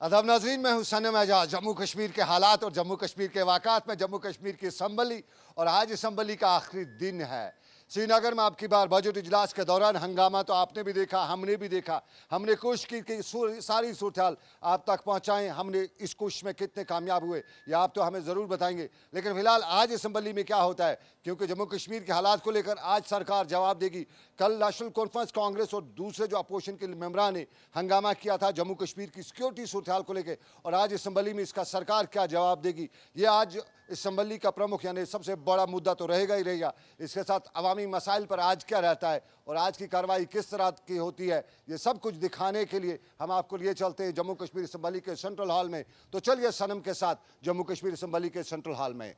अदब नाज़रीन, मैं हूं सनम एजाज। जम्मू कश्मीर के हालात और जम्मू कश्मीर के वाक़ात में जम्मू कश्मीर की असम्बली और आज असम्बली का आखिरी दिन है। श्रीनगर में आपकी बार बजट इजलास के दौरान हंगामा तो आपने भी देखा, हमने भी देखा। हमने कोशिश की कि सारी सूरत आप तक पहुँचाएँ। हमने इस कोशिश में कितने कामयाब हुए या आप तो हमें ज़रूर बताएंगे। लेकिन फ़िलहाल आज असम्बली में क्या होता है, क्योंकि जम्मू कश्मीर के हालात को लेकर आज सरकार जवाब देगी। कल नेशनल कॉन्फ्रेंस कांग्रेस और दूसरे जो अपोजिशन के मेंबरान ने हंगामा किया था जम्मू कश्मीर की सिक्योरिटी सूरत को लेकर, और आज असम्बली में इसका सरकार क्या जवाब देगी, ये आज असम्बली का प्रमुख यानी सबसे बड़ा मुद्दा तो रहेगा ही रहेगा। इसके साथ अवामी मसाइल पर आज क्या रहता है और आज की कार्रवाई किस तरह की होती है, ये सब कुछ दिखाने के लिए हम आपको लिए चलते हैं जम्मू कश्मीर असम्बली के सेंट्रल हॉल में। तो चलिए सनम के साथ जम्मू कश्मीर असम्बली के सेंट्रल हॉल में।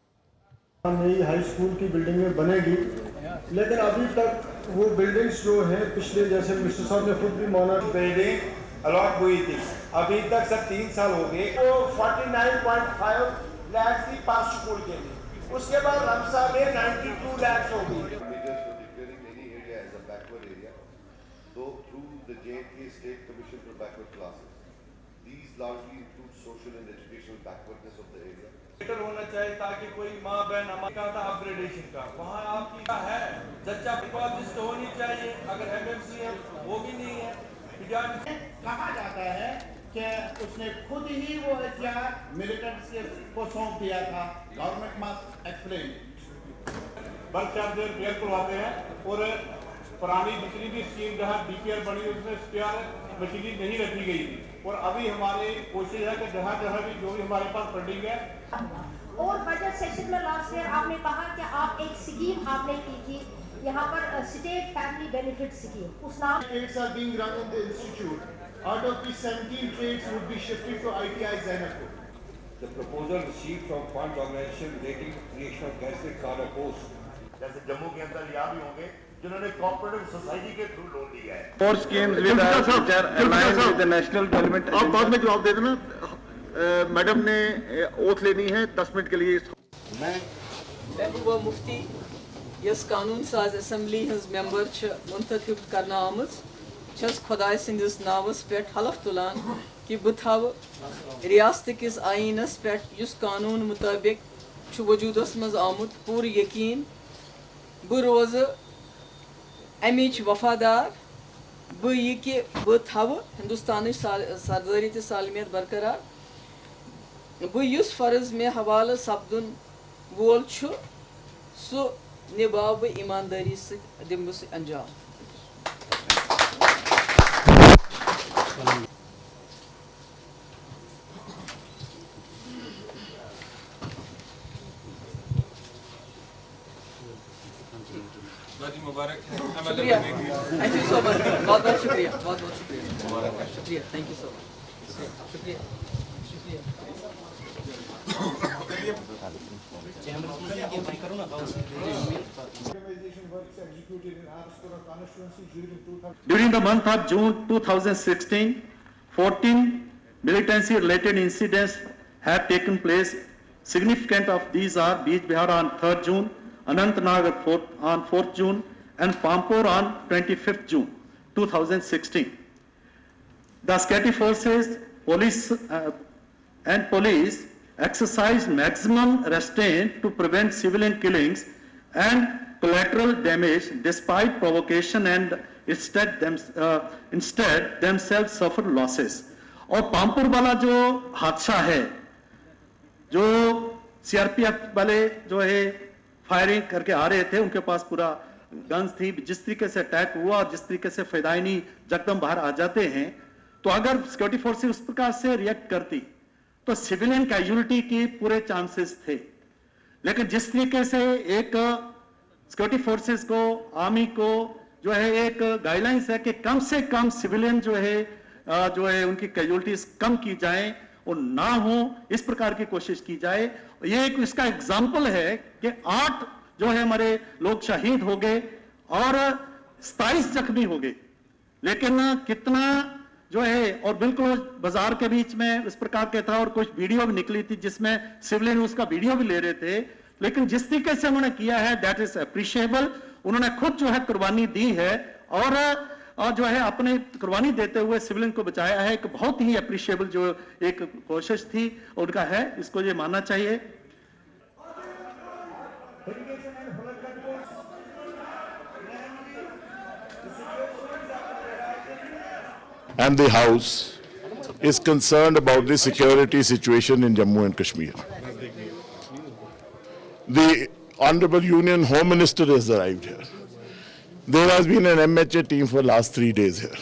नई हाई स्कूल की बिल्डिंग में बनेगी, लेकिन अभी तक वो बिल्डिंग्स जो है पिछले, जैसे मिस्टर साहब ने खुद भी माना, बिल्डिंग अलॉट हुई थी, अभी तक सब 3 साल हो गए। तो 49.5 लाख थी 5 स्कूल के लिए, उसके बाद रमसा में 92 लाख हो गई। Though through the J&K State Commission for Backward Classes, these largely include social and educational backwardness of the area. Better होना चाहिए ताकि कोई माँ बहन हमारा था अपग्रेडेशन का, वहाँ आपकी क्या है जच्चा डिपॉजिट होनी चाहिए। अगर एमएमसी है वो भी नहीं है। कहा जाता है कि उसने खुद ही वो एहतियार मिलिटेंट्स को सौंप दिया था। Government must explain. Bulk charger repair करवाते हैं और पुरानी जितनी भी स्कीम जहाँ डीपीआर बनी उसमें स्पेयर मशीनरी नहीं रखी गई थी, और अभी हमारी कोशिश है कि जहाँ जहाँ भी जो भी हमारे पास फंडिंग है। और बजट सेशन में लास्ट ईयर आपने कहा कि आप एक स्कीम आपने की थी यहाँ पर स्टेट फैमिली बेनिफिट स्कीम, उस नाम Trades are being run in the institute. Out of these 17 trades would be shifted to ITI Zainabpur. The proposal received from fund organization relating to creation of Gastric are opposed. जैसे जम्मू के अंदर यहाँ भी होंगे जिन्होंने cooperative society के through loan लिया है। Four schemes with aligned with the national government. आप बाद में जवाब दे देना। मैडम ने ओथ लेनी है 10 मिनट के लिए। मैं महबूबा मुफ्ती यस कानून साज असम्बली हज मेंबर मुंतखब करना आमज छस खुदाय सिंदिस नावस पे हलफ तुलान कि बह थव रियासत किस आईनस पे युस कानून मुताबिक वजूदस मज आमुत पूर यकीन बह रोज अमिच वफादार, बह यह कि बह थव हिंदुस्तान सरदारी तो सालमियत बरकरार, बह युस फर्ज में हवाले सपदुन वोल छु सु निभाव बह ईमानदारी से दिम बह अंजाम। मुबारक शुक्रिया, थैंक यू सो मच, बहुत बहुत शुक्रिया, बहुत बहुत शुक्रिया, शुक्रिया, थैंक यू सो मच, शुक्रिया, शुक्रिया। During the month of June 2016, 14 militancy-related incidents have taken place. Significant of these are Beej Bihar on 3rd June, Anantnag on 4th June, and Pampur on 25th June 2016. The security forces, police exercised maximum restraint to prevent civilian killings and collateral damage despite provocation, and instead themselves suffered losses. और पामपुर वाला जो हादसा है, जो CRPF वाले जो है firing करके आ रहे थे, उनके पास पूरा गन्स थी, जिस तरीके से अटैक हुआ और जिस तरीके से फिदायनी जकदम बाहर आ जाते हैं, तो अगर सिक्योरिटी फोर्सेस उस प्रकार से रिएक्ट करती तो सिविलियन कैजुअलिटी की पूरे चांसेस थे। लेकिन जिस तरीके से एक सिक्योरिटी फोर्सेस को, आर्मी को जो है एक गाइडलाइंस है कि कम से कम सिविलियन जो है उनकी कैजुअलिटीज कम की जाए और ना हो, इस प्रकार की कोशिश की जाए। ये एक इसका एग्जाम्पल है कि 8 जो है हमारे लोग शहीद हो गए और 27 जख्मी हो गए, लेकिन कितना जो है, और बिल्कुल बाजार के बीच में इस प्रकार के था, और कुछ वीडियो भी निकली थी जिसमें सिविलियन उसका वीडियो भी ले रहे थे। लेकिन जिस तरीके से उन्होंने किया है दैट इज अप्रिशिएबल। उन्होंने खुद जो है कुर्बानी दी है और और जो है अपने कुर्बानी देते हुए सिविलियन को बचाया है। एक बहुत ही अप्रिशिएबल जो एक कोशिश थी उनका है, इसको ये मानना चाहिए। And the House is concerned about the security situation in Jammu and Kashmir. The Honorable Union Home Minister has arrived here. There has been an MHA team for the last 3 days here.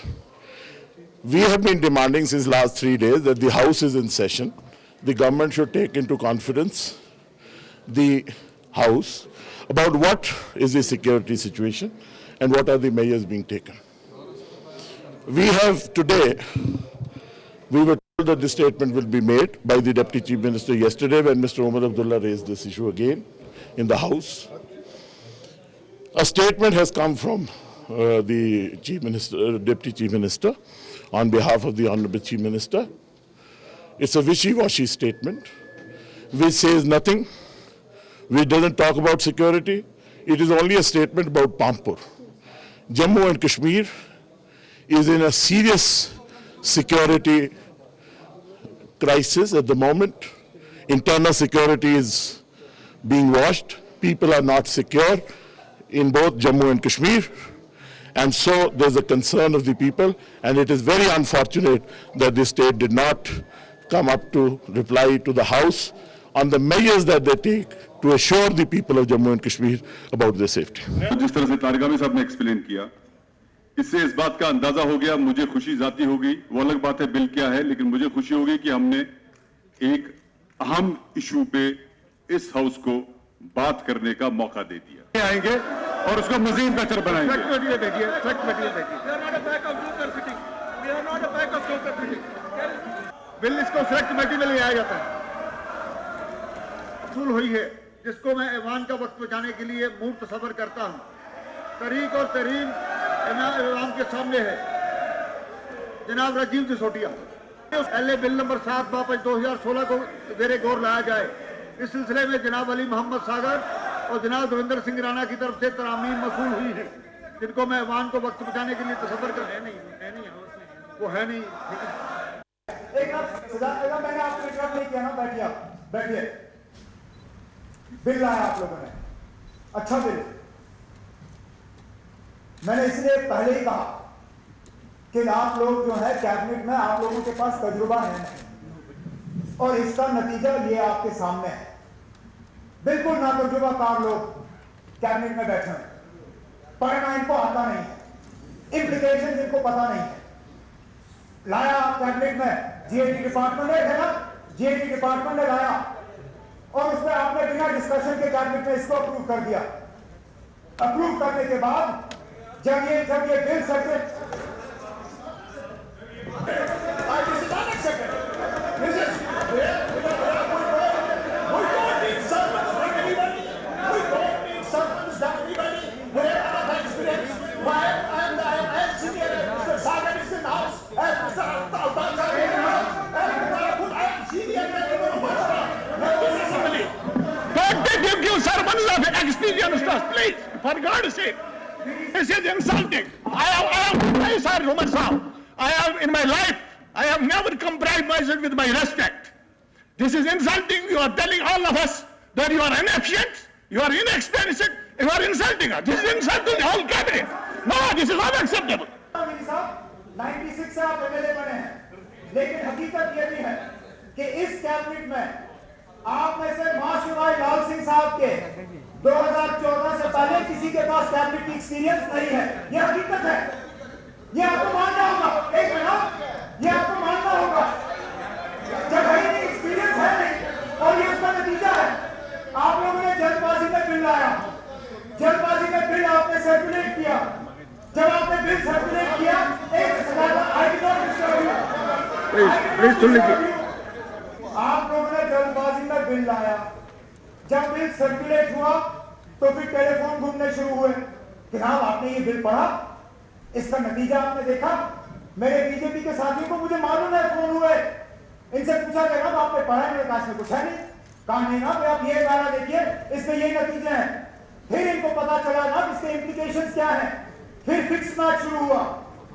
We have been demanding since last 3 days that the House is in session. The government should take into confidence the House about what is the security situation and what are the measures being taken. We have today, we were told that the statement will be made by the Deputy Chief Minister yesterday when Mr. Omar Abdullah raised this issue again in the House. A statement has come from the Chief Minister, Deputy Chief Minister on behalf of the Honorable Chief Minister. It's a wishy-washy statement which says nothing, which doesn't talk about security. It is only a statement about Pampur. Jammu and Kashmir is in a serious security crisis at the moment. Internal security is being washed. People are not secure in both Jammu and Kashmir. And so there's a concern of the people, and it is very unfortunate that the state did not come up to reply to the House on the measures that they take to assure the people of Jammu and Kashmir about their safety. जिस तरह से तारिगामी साहब ने explain किया, इससे इस बात का अंदाजा हो गया, मुझे खुशी जाती होगी, वो अलग बात है बिल क्या है, लेकिन मुझे खुशी होगी कि हमने एक अहम इशू पे इस हाउस को बात करने का मौका दे दिया। आएंगे और उसको मजीद बेहतर बनाएंगे। बिल इसको सेलेक्ट कमेटी में ले आया जाता है, असूल हुई है, जिसको मैं ऐवान का वक्त बचाने के लिए मूड तसव्वुर करता हूँ। तरीक और तरीन ऐवान के सामने है जनाब राजीव सिसोदिया। पहले बिल नंबर 7/2016 को मेरे गौर लाया जाए। इस सिलसिले में जनाब अली मोहम्मद सागर और जनाब देवेंद्र सिंह राणा की तरफ से तरामीम मसूल हुई है, जिनको मैं ऐवान को वक्त बचाने के लिए तसव्वुर कर वो है नहीं। मैंने आपको इंटरप्ट नहीं किया ना, बैठिए। बिल लाया आप लोगों ने, अच्छा बिल। मैंने इसलिए पहले ही कहा कि आप लोग जो है कैबिनेट में, आप लोगों के पास तजुर्बा है और इसका नतीजा ये आपके सामने है। बिल्कुल ना तजुर्बाकार लोग कैबिनेट में बैठे हैं, पढ़ना इनको आता नहीं है, इम्प्लीकेशन इनको पता नहीं है। लाया आप कैबिनेट में, जीएटी डिपार्टमेंट है ना, जीएटी डिपार्टमेंट ने लाया और उसमें आपने बिना डिस्कशन के कैबिनेट में इसको अप्रूव कर दिया। अप्रूव करने के बाद जब ये bill Please, for God's sake, this is insulting. I have in my life, I have never compromised with my respect. This is insulting. You are telling all of us that you are inefficient, you are inexperienced, you are insulting us. This is insulting the whole cabinet. No, this is unacceptable. 96 से आप MLA बने हैं, लेकिन हकीकत यह भी है कि इस कैबिनेट में आप में से माशुराई लाल सिंह साहब के 2014 से पहले किसी के पास कैबिनेट की एक्सपीरियंस नहीं है। यह हकीकत है, यह आपको मानना होगा। एक मिनट, यह आपको मानना होगा। जब भाई एक्सपीरियंस है नहीं और ये उसका नतीजा है। आप लोगों ने जल्दबाजी में बिल लाया, जल्दबाजी में बिल आपने सर्कुलेट किया। जब आपने बिल सर्कुलेट किया, आप लोगों ने जल्दबाजी में बिल लाया। जब बिल सर्कुलेट हुआ तो फिर टेलीफोन घूमने शुरू हुए कि हाँ आपने ये बिल पढ़ा, इसका नतीजा आपने देखा। मेरे बीजेपी के साथियों को मुझे मालूम है, फोन हुए, इनसे पूछा गया ना आपने पढ़ा नहीं, काश में कुछ है नहीं, कहा नहीं ना आप ये गाना देखिए, इसके ये नतीजे हैं। फिर इनको पता चला ना इसके इम्प्लीकेशंस क्या है। फिर फिक्स मैच शुरू हुआ,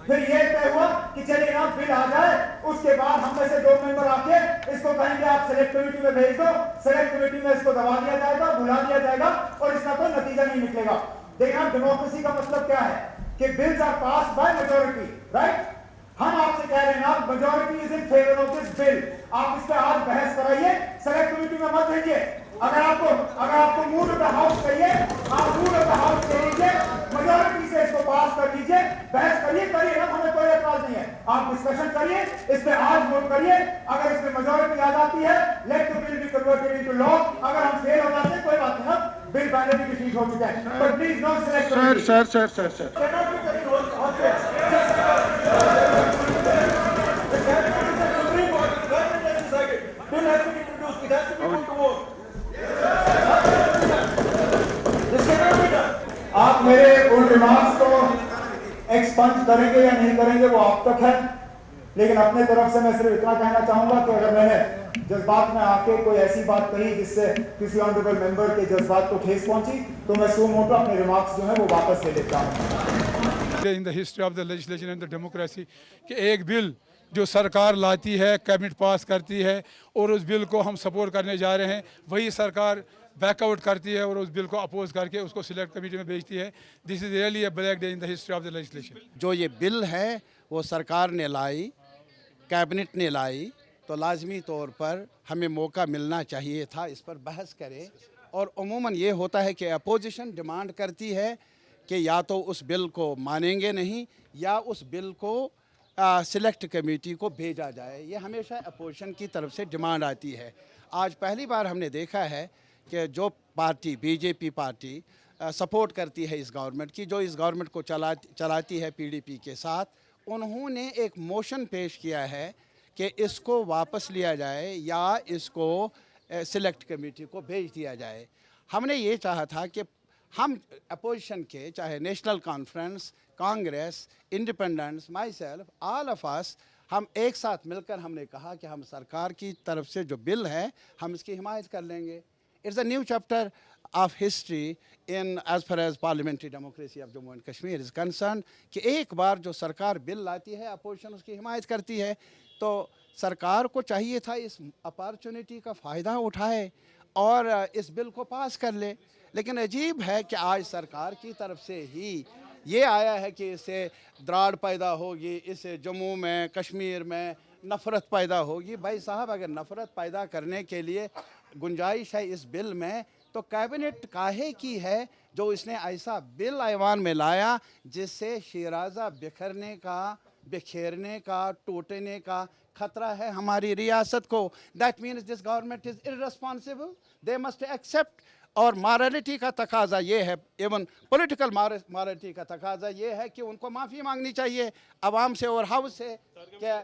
फिर ये तय हुआ कि चलिए ना बिल आ जाए, उसके बाद हम में से 2 मेंबर आके इसको कहेंगे आप सेलेक्ट कमेटी में भेज दो, सेलेक्ट कमेटी में इसको दबा दिया जाएगा, बुला दिया जाएगा और इसका कोई नतीजा नहीं निकलेगा। देखना डेमोक्रेसी का मतलब क्या है कि bills are pass by majority, right. हम आपसे कह रहे हैं ना majority is in favour of this bill, आप इस पे आज बहस कराइए, सेलेक्ट कमेटी में मत भेजिए। अगर आपको मूड ऑफ द हाउस चाहिए, आप मूड ऑफ द हाउस ले लीजिए, मेजॉरिटी से इसको पास कर लीजिए, बहस करिए ना, हमें कोई एतराज नहीं है। आप डिस्कशन करिए, इस पे आज वोट करिए, अगर इसमें मेजॉरिटी आ जाती है let the bill be converted into law, अगर हम फेल हो जाते हैं कोई बात नहीं, बिल पहले भी डिफीट हो चुका है। बट प्लीज नॉट सेलेक्ट आप मेरे उन रिमार्क्स को एक्सपंज करेंगे या नहीं करेंगे वो आप तक है, लेकिन अपने तरफ से मैं सिर्फ इतना कहना चाहूंगा कि अगर मैंने जज्बात में आके कोई ऐसी बात कही जिससे किसी ऑनरेबल मेंबर के जज्बात को ठेस पहुंची तो मैं सो मोटो अपने रिमार्क्स जो है वो वापस ले लेता हूं। In the history of the legislation and the democracy कि एक बिल जो सरकार लाती है, कैबिनेट पास करती है और उस बिल को हम सपोर्ट करने जा रहे हैं, वही सरकार बैकआउट करती है और उस बिल को अपोज करके उसको सिलेक्ट कमेटी में भेजती है। This is really a black day in the history of the legislation. जो ये बिल है वो सरकार ने लाई, कैबिनेट ने लाई, तो लाजमी तौर पर हमें मौका मिलना चाहिए था इस पर बहस करें। और अमूमन ये होता है कि अपोजिशन डिमांड करती है कि या तो उस बिल को मानेंगे नहीं या उस बिल को सिलेक्ट कमेटी को भेजा जाए, ये हमेशा अपोजिशन की तरफ से डिमांड आती है। आज पहली बार हमने देखा है कि जो पार्टी बीजेपी पार्टी सपोर्ट करती है इस गवर्नमेंट की, जो इस गवर्नमेंट को चलाती है पीडीपी के साथ, उन्होंने एक मोशन पेश किया है कि इसको वापस लिया जाए या इसको सिलेक्ट कमेटी को भेज दिया जाए। हमने ये चाहा था कि हम अपोजिशन के, चाहे national conference, Congress, independents, my self, all of us, हम एक साथ मिलकर हमने कहा कि हम सरकार की तरफ से जो बिल है हम इसकी हिमायत कर लेंगे। It's a new chapter of history in as far as parliamentary democracy of Jammu and Kashmir is concern कि एक बार जो सरकार बिल लाती है अपोजिशन उसकी हिमायत करती है, तो सरकार को चाहिए था इस अपॉर्चुनिटी का फ़ायदा उठाए और इस बिल को पास कर ले। लेकिन अजीब है कि आज सरकार की तरफ से ही ये आया है कि इससे दराड़ पैदा होगी, इससे जम्मू में कश्मीर में नफ़रत पैदा होगी। भाई साहब, अगर नफ़रत पैदा करने के लिए गुंजाइश है इस बिल में तो कैबिनेट काहे की है जो इसने ऐसा बिल ऐवान में लाया जिससे शिराजा बिखेरने का, टूटने का खतरा है हमारी रियासत को। That means this government is irresponsible, they must accept. और मॉरलिटी का तकाजा ये है, इवन पॉलिटिकल मॉरलिटी का तकाजा ये है कि उनको माफ़ी मांगनी चाहिए आवाम से और हाउस से। क्या